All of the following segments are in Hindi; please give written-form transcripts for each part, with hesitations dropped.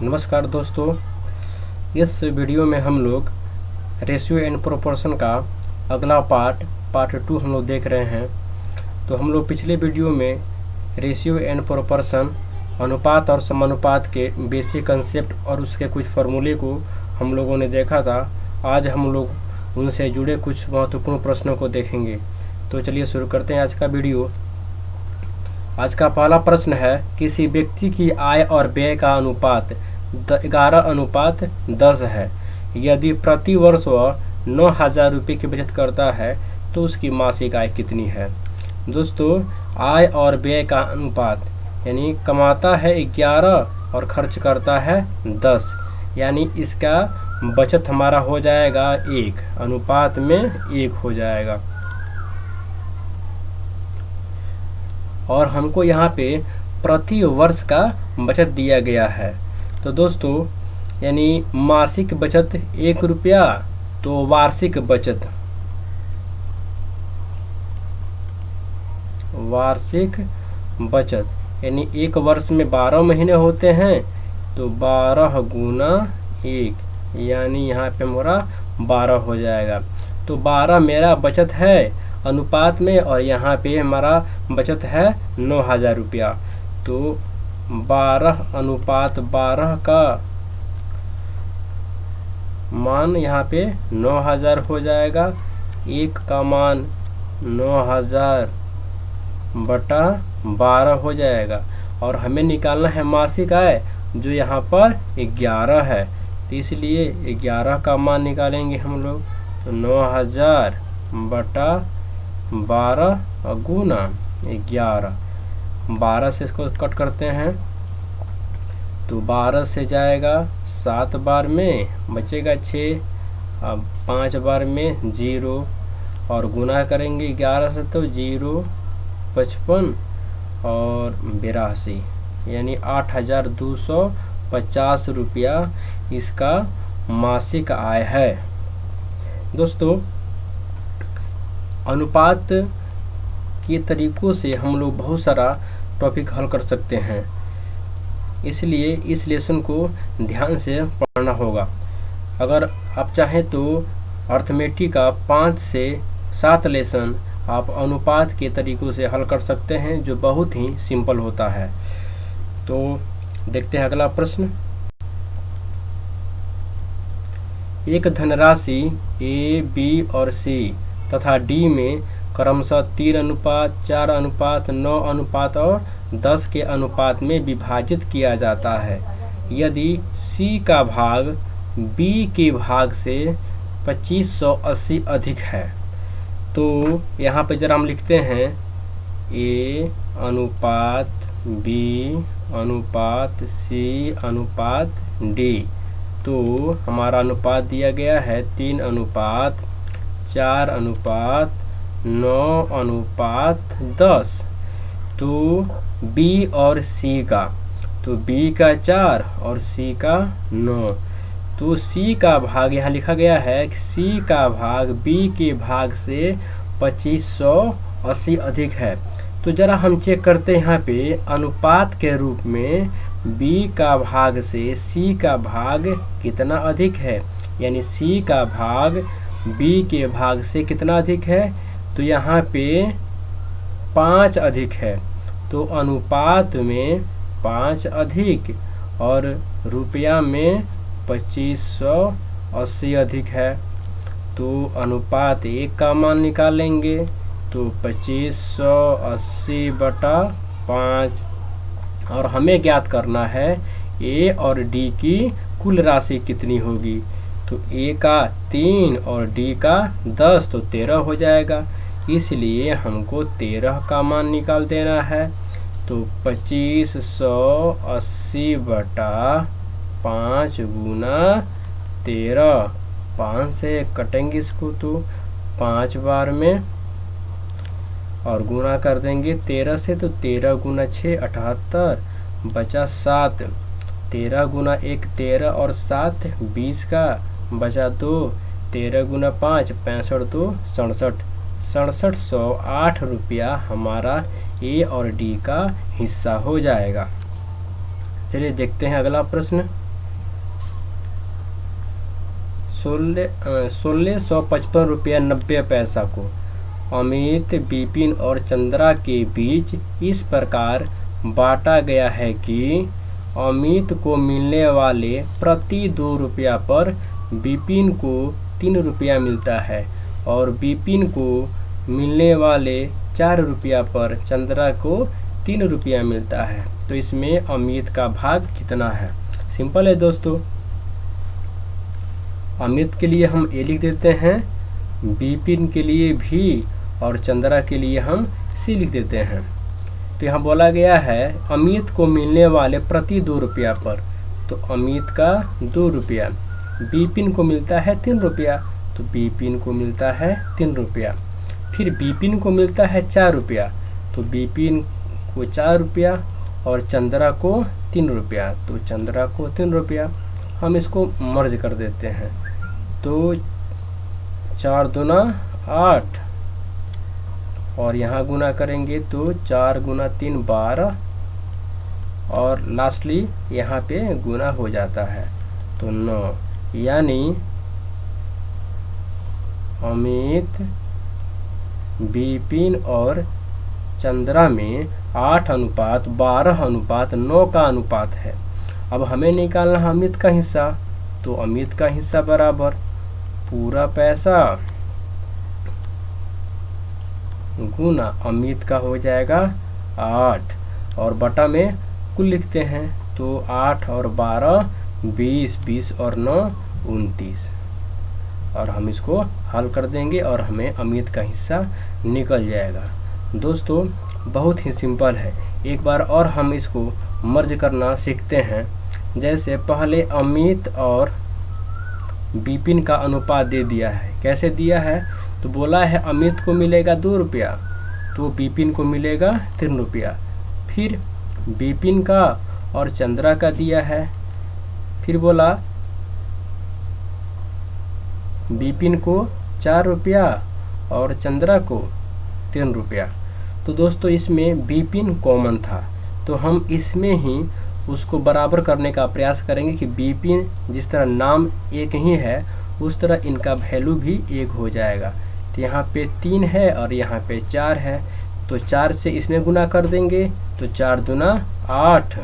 नमस्कार दोस्तों, इस वीडियो में हम लोग रेशियो एंड प्रोपोर्शन का अगला पार्ट 2 हम लोग देख रहे हैं। तो हम लोग पिछले वीडियो में रेशियो एंड प्रोपोर्शन, अनुपात और समानुपात के बेसिक कंसेप्ट और उसके कुछ फार्मूले को हम लोगों ने देखा था। आज हम लोग उनसे जुड़े कुछ महत्वपूर्ण प्रश्नों को देखेंगे। तो चलिए शुरू करते हैं आज का वीडियो। आज का पहला प्रश्न है, किसी व्यक्ति की आय और व्यय का अनुपात 11:10 है। यदि प्रति वर्ष वह 9,000 रुपये की बचत करता है तो उसकी मासिक आय कितनी है। दोस्तों, आय और व्यय का अनुपात यानी कमाता है 11 और खर्च करता है 10, यानी इसका बचत हमारा हो जाएगा 1, अनुपात में 1 हो जाएगा। और हमको यहाँ पे प्रति वर्ष का बचत दिया गया है। तो दोस्तों, यानी मासिक बचत 1 रुपया, तो वार्षिक बचत यानी 1 वर्ष में 12 महीने होते हैं, तो 12 गुना 1 यानी यहाँ पे हमारा 12 हो जाएगा। तो 12 मेरा बचत है अनुपात में, और यहाँ पे हमारा बचत है 9,000 रुपया। तो 12:12 का मान यहाँ पे 9,000 हो जाएगा। 1 का मान 9,000 बटा 12 हो जाएगा। और हमें निकालना है मासिक आय, जो यहाँ पर 11 है, तो इसलिए 11 का मान निकालेंगे हम लोग। तो 9,000 बटा 12 गुना 11, 12 से इसको कट करते हैं तो 12 से जाएगा 7 बार में, बचेगा 6, अब 5 बार में 0, और गुना करेंगे 11 से तो 0, 55 और 82, यानी 8,250 रुपया इसका मासिक आय है। दोस्तों, अनुपात के तरीकों से हम लोग बहुत सारा टॉपिक हल कर सकते हैं, इसलिए इस लेसन को ध्यान से पढ़ना होगा। अगर आप चाहें तो अर्थमेटिक का 5 से 7 लेसन आप अनुपात के तरीकों से हल कर सकते हैं, जो बहुत ही सिंपल होता है। तो देखते हैं अगला प्रश्न। एक धनराशि ए, बी और सी तथा डी में क्रमशः 3:4:9 और 10 के अनुपात में विभाजित किया जाता है। यदि सी का भाग बी के भाग से 2580 अधिक है, तो यहाँ पे जरा हम लिखते हैं ए अनुपात बी अनुपात सी अनुपात डी। तो हमारा अनुपात दिया गया है 3:4:9:10। तो बी और सी का, तो बी का 4 और सी का 9। तो सी का भाग यहाँ लिखा गया है कि सी का भाग बी के भाग से 2580 अधिक है। तो जरा हम चेक करते हैं यहाँ पे अनुपात के रूप में बी का भाग से सी का भाग कितना अधिक है, यानी सी का भाग बी के भाग से कितना अधिक है। तो यहाँ पे 5 अधिक है, तो अनुपात में 5 अधिक और रुपया में 2580 अधिक है। तो अनुपात 1 का मान निकालेंगे, तो 2580 बटा 5, और हमें ज्ञात करना है ए और डी की कुल राशि कितनी होगी। तो ए का 3 और डी का 10, तो 13 हो जाएगा। इसलिए हमको 13 का मान निकाल देना है। तो 2580 बटा 5 गुना 13, 5 से कटेंगे इसको तो 5 बार में, और गुना कर देंगे 13 से, तो 13 गुना 6 78, बचा 7, 13 गुना 1 13 और 7 20 का, बचा 2, 13 गुना 5 65 2 67, 6708 रुपया हमारा ए और डी का हिस्सा हो जाएगा। चलिए देखते हैं अगला प्रश्न। ₹1655.90 को अमित, विपिन और चंद्रा के बीच इस प्रकार बांटा गया है कि अमित को मिलने वाले प्रति ₹2 पर विपिन को ₹3 मिलता है और विपिन को मिलने वाले ₹4 पर चंद्रा को ₹3 मिलता है। तो इसमें अमित का भाग कितना है? सिंपल है दोस्तों। अमित के लिए हम ए लिख देते हैं, विपिन के लिए भी और चंद्रा के लिए हम सी लिख देते हैं। तो यहाँ बोला गया है अमित को मिलने वाले प्रति ₹2 पर, तो अमित का ₹2, विपिन को मिलता है ₹3, तो विपिन को मिलता है ₹3। फिर विपिन को मिलता है ₹4, तो विपिन को ₹4 और चंद्रा को ₹3, तो चंद्रा को ₹3। हम इसको मर्ज कर देते हैं, तो 4 दूना 8 और यहाँ गुना करेंगे तो 4 गुना 3 12 और लास्टली यहाँ पे गुना हो जाता है तो 9, यानी अमित, विपिन और चंद्रा में 8:12:9 का अनुपात है। अब हमें निकालना है अमित का हिस्सा, तो अमित का हिस्सा बराबर पूरा पैसा गुना अमित का हो जाएगा 8 और बटा में कुल लिखते हैं, तो 8 और 12 20, 20 और 9 29 और हम इसको हल कर देंगे और हमें अमित का हिस्सा निकल जाएगा। दोस्तों बहुत ही सिंपल है, एक बार और हम इसको मर्ज करना सीखते हैं। जैसे पहले अमित और विपिन का अनुपात दे दिया है। कैसे दिया है? तो बोला है अमित को मिलेगा ₹2 तो विपिन को मिलेगा ₹3। फिर विपिन का और चंद्रा का दिया है, फिर बोला विपिन को ₹4 और चंद्रा को ₹3। तो दोस्तों इसमें विपिन कॉमन था, तो हम इसमें ही उसको बराबर करने का प्रयास करेंगे कि विपिन जिस तरह नाम एक ही है उस तरह इनका वैल्यू भी एक हो जाएगा। तो यहाँ पे 3 है और यहाँ पे 4 है, तो 4 से इसमें गुना कर देंगे तो 4 दूना 8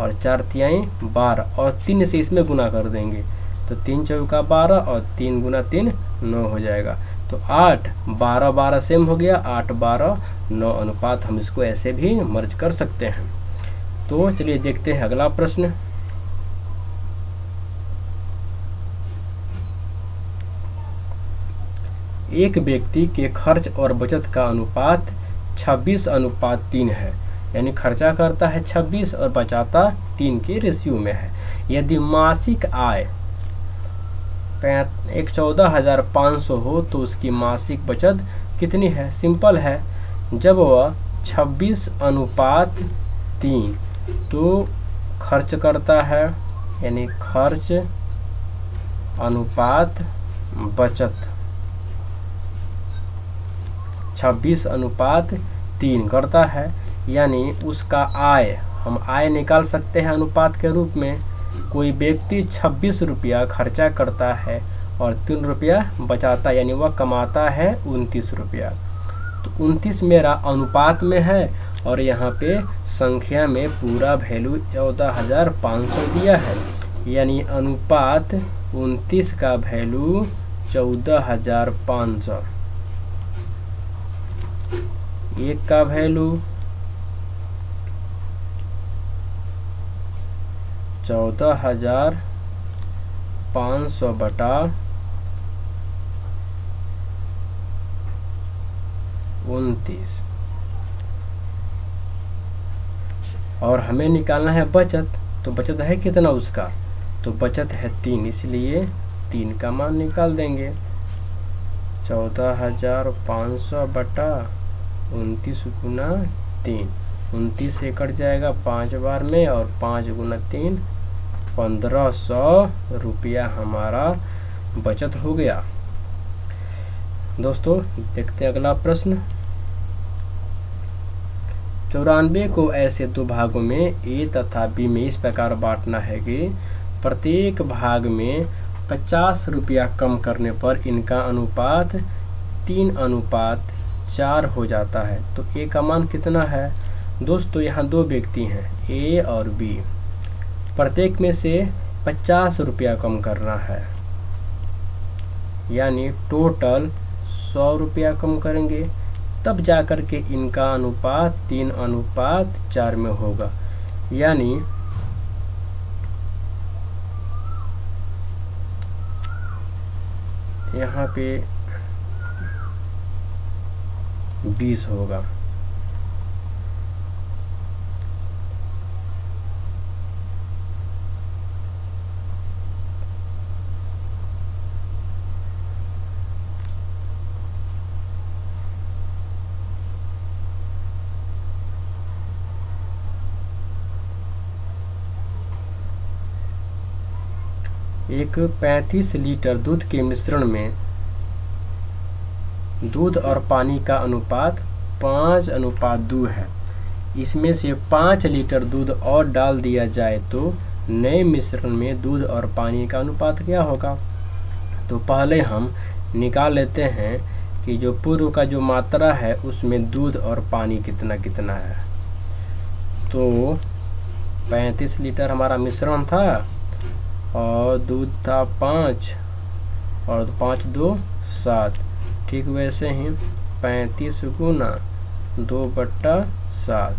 और 4 तिहाई 12 और 3 से इसमें गुना कर देंगे तो 3 चौका 12 और 3 गुना 3 9 हो जाएगा। तो 8 12 12 सेम हो गया, 8 12 9 अनुपात हम इसको ऐसे भी मर्ज कर सकते हैं। तो चलिए देखते हैं अगला प्रश्न। एक व्यक्ति के खर्च और बचत का अनुपात 26:3 है, यानी खर्चा करता है 26 और बचाता 3 के रेशियो में है। यदि मासिक आय 14,500 हो तो उसकी मासिक बचत कितनी है? सिंपल है, जब वह 26:3 तो खर्च करता है, यानी खर्च अनुपात बचत 26:3 करता है, यानी उसका आय हम आय निकाल सकते हैं अनुपात के रूप में। कोई व्यक्ति 26 रुपया खर्चा करता है और 3 रुपया बचाता, यानी वह कमाता है 29 रुपया। तो 29 मेरा अनुपात में है और यहाँ पे संख्या में पूरा वैल्यू 14,500 दिया है, यानी अनुपात 29 का वैल्यू 14,500। एक का वैल्यू 14,500 बटा 29 और हमें निकालना है बचत। तो बचत है कितना उसका? तो बचत है 3, इसलिए 3 का मान निकाल देंगे। 14,500 बटा 29 गुना 3, 29 से कट जाएगा 5 बार में और 5 गुना 3 1500 रुपया हमारा बचत हो गया। दोस्तों देखते हैं अगला प्रश्न। 94 को ऐसे 2 भागों में ए तथा बी में इस प्रकार बांटना है कि प्रत्येक भाग में 50 रुपया कम करने पर इनका अनुपात 3:4 हो जाता है। तो ए का मान कितना है दोस्तों? यहाँ दो व्यक्ति हैं ए और बी, प्रत्येक में से 50 रुपया कम करना है, यानी टोटल 100 रुपया कम करेंगे, तब जाकर के इनका अनुपात 3:4 में होगा। यानी यहाँ पे 20 होगा। एक 35 लीटर दूध के मिश्रण में दूध और पानी का अनुपात 5:2 है। इसमें से 5 लीटर दूध और डाल दिया जाए तो नए मिश्रण में दूध और पानी का अनुपात क्या होगा? तो पहले हम निकाल लेते हैं कि जो पूर्व का जो मात्रा है उसमें दूध और पानी कितना कितना है। तो 35 लीटर हमारा मिश्रण था और दूध था 5 और 5 2 7। ठीक वैसे ही 35 गुना 2/7,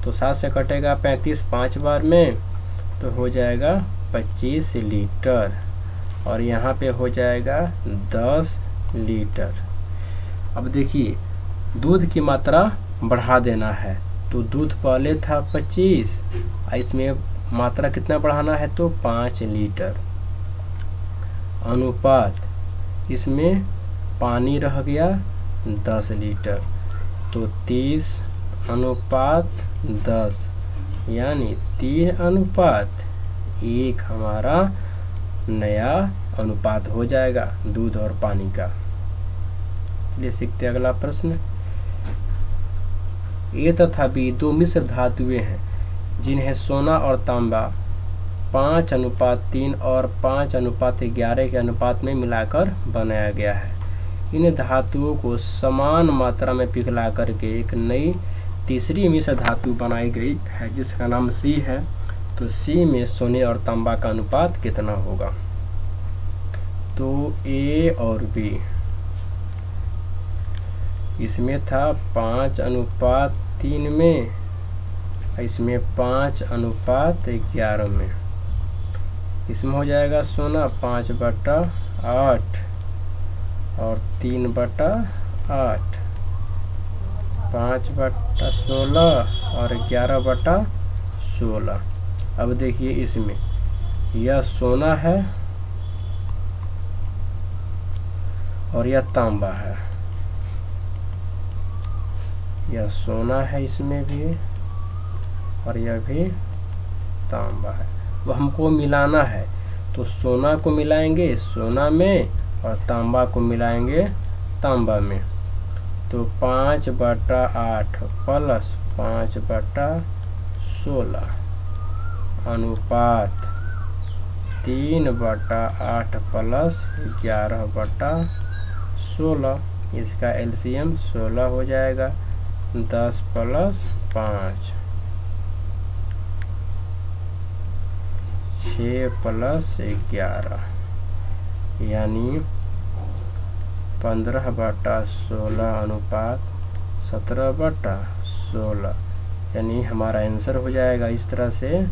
तो 7 से कटेगा 35 5 बार में, तो हो जाएगा 25 लीटर और यहाँ पे हो जाएगा 10 लीटर। अब देखिए दूध की मात्रा बढ़ा देना है, तो दूध पहले था 25, इसमें मात्रा कितना बढ़ाना है? तो 5 लीटर। अनुपात इसमें पानी रह गया 10 लीटर, तो 30:10, यानी 3:1 हमारा नया अनुपात हो जाएगा दूध और पानी का। चलिए सीखते हैं अगला प्रश्न। ए तथा बी दो मिश्र धातुएं हैं जिन्हें सोना और तांबा 5:3 और 5:11 के अनुपात में मिलाकर बनाया गया है। इन धातुओं को समान मात्रा में पिघला करके एक नई तीसरी मिश्र धातु बनाई गई है जिसका नाम सी है। तो सी में सोने और तांबा का अनुपात कितना होगा? तो ए और बी, इसमें था 5:3 में, इसमें 5:11 में। इसमें हो जाएगा सोना 5/8 और 3/8, 5/16 और 11/16। अब देखिए इसमें यह सोना है और यह तांबा है, यह सोना है इसमें भी और यह भी तांबा है। वो हमको मिलाना है, तो सोना को मिलाएंगे सोना में और तांबा को मिलाएंगे तांबा में। तो 5/8 प्लस 5/16 अनुपात 3/8 प्लस 11/16। इसका एलसीएम 16 हो जाएगा। 10 प्लस 5 6 प्लस 11, यानी 15/16 अनुपात 17/16, यानी हमारा आंसर हो जाएगा इस तरह से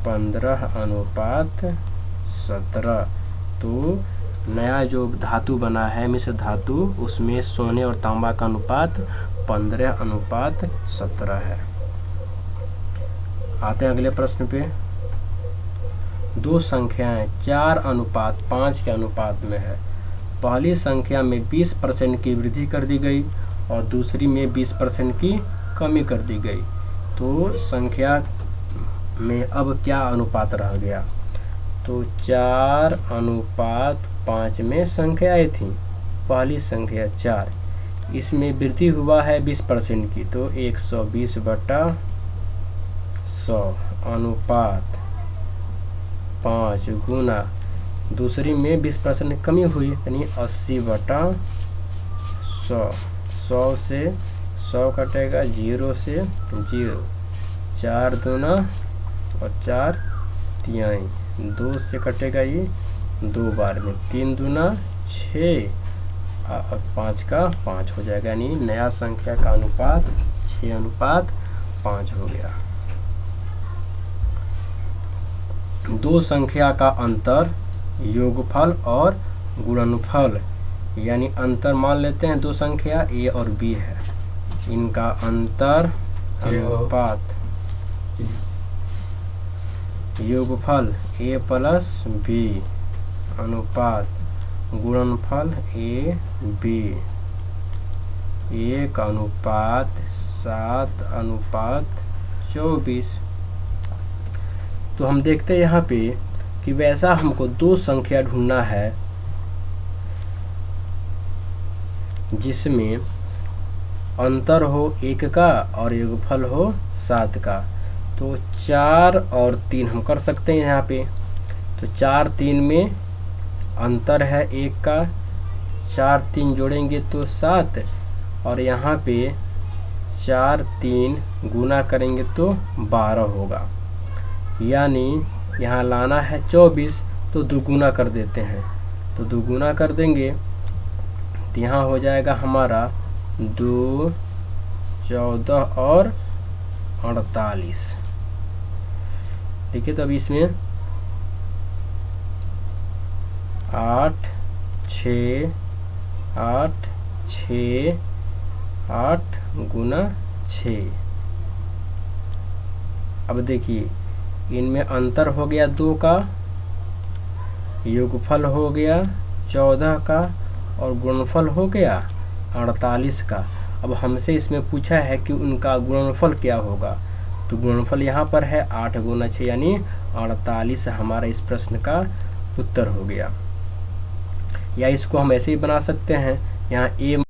15:17। तो नया जो धातु बना है मिश्र धातु, उसमें सोने और तांबा का अनुपात 15:17 है। आते हैं अगले प्रश्न पे। दो संख्याएं 4:5 के अनुपात में है। पहली संख्या में 20% की वृद्धि कर दी गई और दूसरी में 20% की कमी कर दी गई। तो संख्या में अब क्या अनुपात रह गया? तो 4:5 में संख्याएं थी। पहली संख्या 4, इसमें वृद्धि हुआ है 20% की, तो 120/100 अनुपात 5 गुना दूसरी में 20% की कमी हुई, यानी 80/100। 100 से 100 कटेगा, 0 से 0, 4 दूना और 4 तिहाई, 2 से कटेगा ये 2 बार में, 3 दूना 6 और 5 का 5 हो जाएगा, यानी नया संख्या का अनुपात 6:5 हो गया। दो संख्या का अंतर योगफल और गुणनफल, यानी अंतर मान लेते हैं दो संख्या a और b है, इनका अंतर अनुपात योगफल a प्लस b अनुपात गुणनफल a/b 1:7:24। तो हम देखते हैं यहाँ पे कि वैसा हमको दो संख्या ढूंढना है जिसमें अंतर हो 1 का और योगफल हो 7 का। तो 4 और 3 हम कर सकते हैं यहाँ पे। तो 4 3 में अंतर है 1 का, 4 3 जोड़ेंगे तो 7, और यहाँ पे 4 3 गुना करेंगे तो 12 होगा, यानी यहाँ लाना है 24, तो दुगुना कर देते हैं। तो दुगुना कर देंगे तो यहाँ हो जाएगा हमारा 2 14 और 48। ठीक है, तो अब इसमें 8 6 8 6 8 गुना 6। अब देखिए इनमें अंतर हो गया 2 का, योगफल हो गया 14 का और गुणनफल हो गया 48 का। अब हमसे इसमें पूछा है कि उनका गुणनफल क्या होगा। तो गुणनफल यहाँ पर है 8 गुना 6 यानी 48 हमारा इस प्रश्न का उत्तर हो गया। या इसको हम ऐसे ही बना सकते हैं, यहाँ a